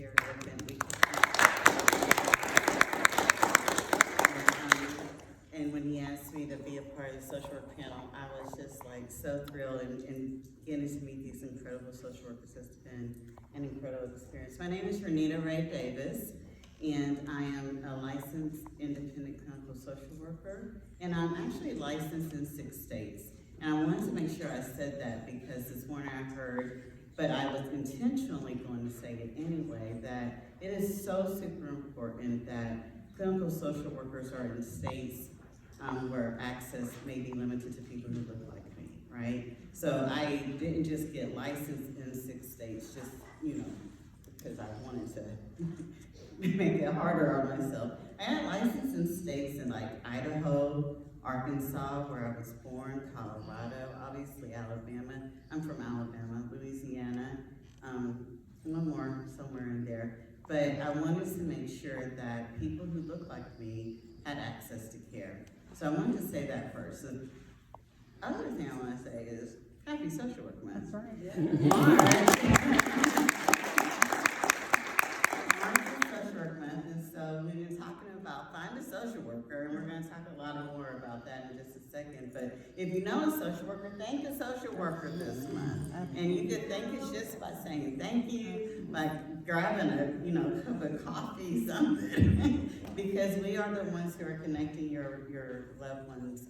very event. And when he asked me to be a part of the social work panel, I was just like so thrilled and getting to meet these incredible social workers has been an incredible experience. My name is Renita Ray Davis, and I am a licensed independent clinical social worker, and I'm actually licensed in 6 states. And I wanted to make sure I said that because this morning I heard, but I was intentionally going to say it anyway, that it is so super important that clinical social workers are in states where access may be limited to people who look like me, right? So I didn't just get licensed in 6 states, just, because I wanted to make it harder on myself. I had license in states in like Idaho, Arkansas, where I was born, Colorado, obviously Alabama. I'm from Alabama, Louisiana, one more somewhere in there. But I wanted to make sure that people who look like me had access to care. So I wanted to say that first. The other thing I want to say is, happy Social Work Month. That's right. Yeah. March is Social Work Month, and so we've been talking about find a social worker, and we're going to talk a lot more about that in just a second. But if you know a social worker, thank a social worker this month. And you could thank us just by saying thank you, like grabbing a cup of coffee, something. Because we are the ones who are connecting your loved ones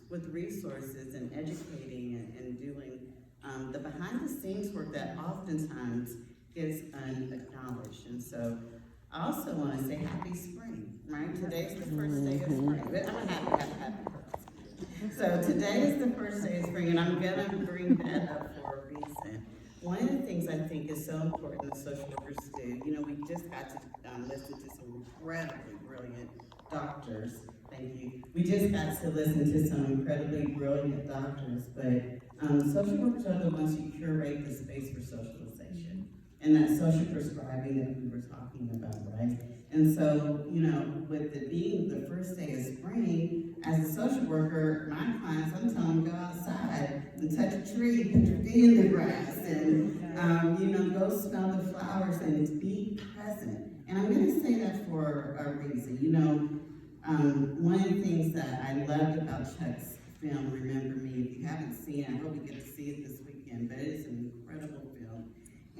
with resources and educating and doing the behind the scenes work that oftentimes gets unacknowledged. And so I also want to say happy spring, right? Today's the first day of spring. I'm happy. So today is the first day of spring, and I'm going to bring that up for a reason. One of the things I think is so important that social workers do, we just got to listen to some incredibly brilliant doctors. Thank you. We just got to listen to some incredibly brilliant doctors, but social workers are the ones who curate the space for socialization and that social prescribing that we were talking about, right? And so, with it being the first day of spring, as a social worker, my clients, I'm telling them go outside and touch a tree, put your feet in the grass, and go smell the flowers and be present. And I'm going to say that for a reason. One of the things that I loved about Chuck's film, Remember Me, if you haven't seen it, I hope you get to see it this weekend, but it is an incredible film.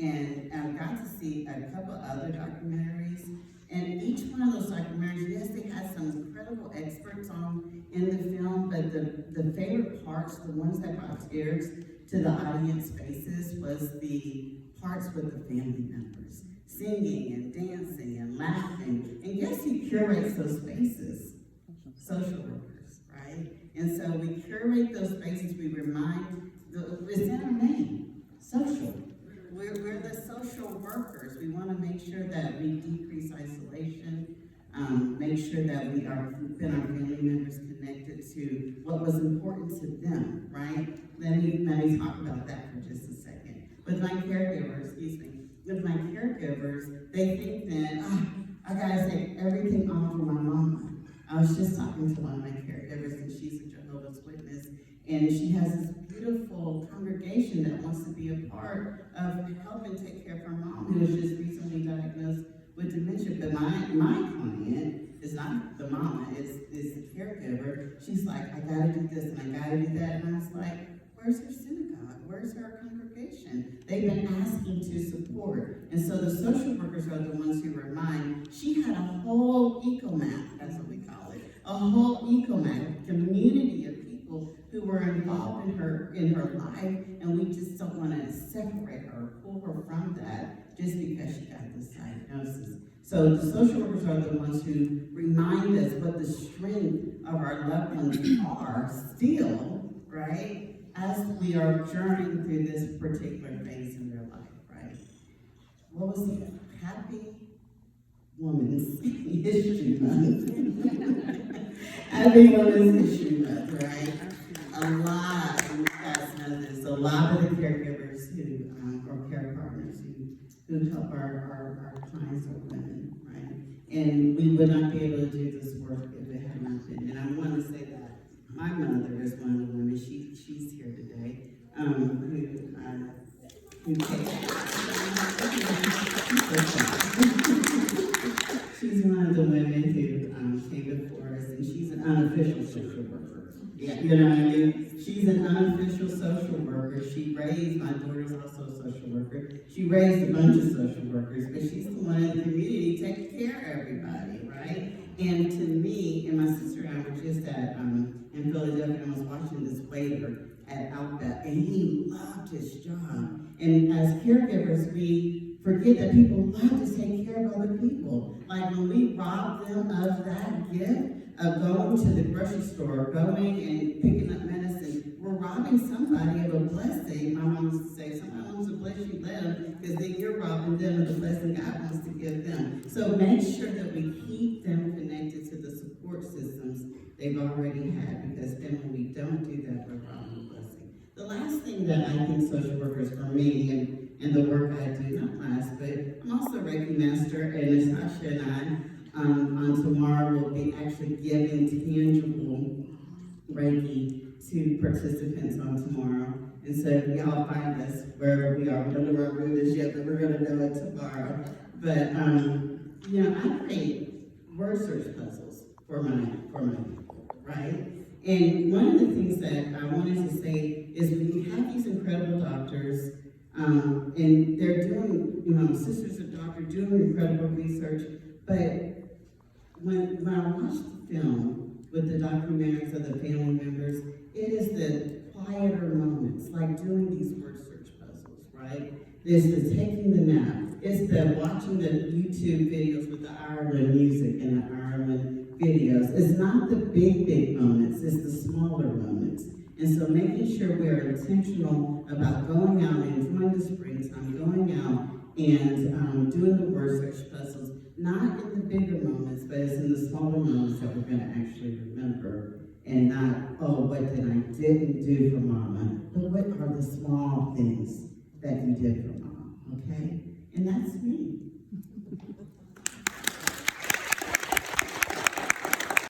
And I got to see a couple other documentaries, and each one of those documentaries, yes, they had some incredible experts on in the film, but the favorite parts, the ones that brought tears to the audience faces, was the parts with the family members, singing and dancing and laughing. And guess who curates those spaces? Social workers, right? And so we curate those spaces, we remind, it's in our name, social. We're the social workers. We want to make sure that we decrease isolation, make sure that we are keeping our family members connected to what was important to them, right? Let me talk about that for just a second. With my caregivers, they think that, I gotta take everything off for my mama. I was just talking to one of my caregivers, and she's a Jehovah's Witness, and she has this beautiful congregation that wants to be a part of helping take care of her mom, who was just recently diagnosed with dementia. But my client is not the mama, is the caregiver. She's like, I gotta do this and I gotta do that. And I was like, where's her synagogue? Where's her congregation? They've been asking to support. And so the social workers are the ones who remind. She had a whole eco-map, that's what we call it, a whole eco-map, community of people who were involved in her life, and we just don't want to separate her, pull her from that, just because she got this diagnosis. So the social workers are the ones who remind us what the strength of our loved ones are still, right? As we are journeying through this particular phase in their life, right? What was it? Happy Women's History Month. Happy Women's History Month, right? A lot, you guys know this, a lot of the caregivers or care partners who help our clients are women, right? And we would not be able to do this work if it had not been. And I want to say that my mother is one of the women, she's here today, who one of the women who came before us, and she's an unofficial social worker. Yeah, you know what I mean? She's an unofficial social worker. She raised, my daughter's also a social worker. She raised a bunch of social workers, but she's the one in the community taking care of everybody, right? And to me, and my sister and I were just at in Philadelphia, and I was watching this waiter at Outback, and he loved his job. And as caregivers, we forget that people love to take care of other people. Like when we rob them of that gift of going to the grocery store, going and picking up medicine, we're robbing somebody of a blessing. My mom used to say, somebody wants to bless you them, because then you're robbing them of the blessing God wants to give them. So make sure that we keep them connected to the support systems they've already had, because then when we don't do that, we're robbing the blessing. The last thing that I think social workers, for me, and the work I do, not last, but I'm also a Reiki master, and Natasha and I, on tomorrow, will be actually giving tangible Reiki to participants on tomorrow. And so y'all find us wherever we are. We don't know where our room is yet, but we're going to know it tomorrow. But, I create word search puzzles for my people, right? And one of the things that I wanted to say is we have these incredible doctors, and they're doing, sisters of doctors doing incredible research, but when I watched the film with the documentaries of the family members, it is the quieter moments, like doing these word search puzzles, right? It's the taking the nap. It's the watching the YouTube videos with the Ireland music and the Ireland videos. It's not the big moments, it's the smaller moments. And so making sure we're intentional about going out and enjoying the springtime, going out and doing the word search puzzles, not in the bigger moments, but it's in the smaller moments that we're going to actually remember, and not, oh, what did I didn't do for mama, but what are the small things that you did for mama, okay? And that's me.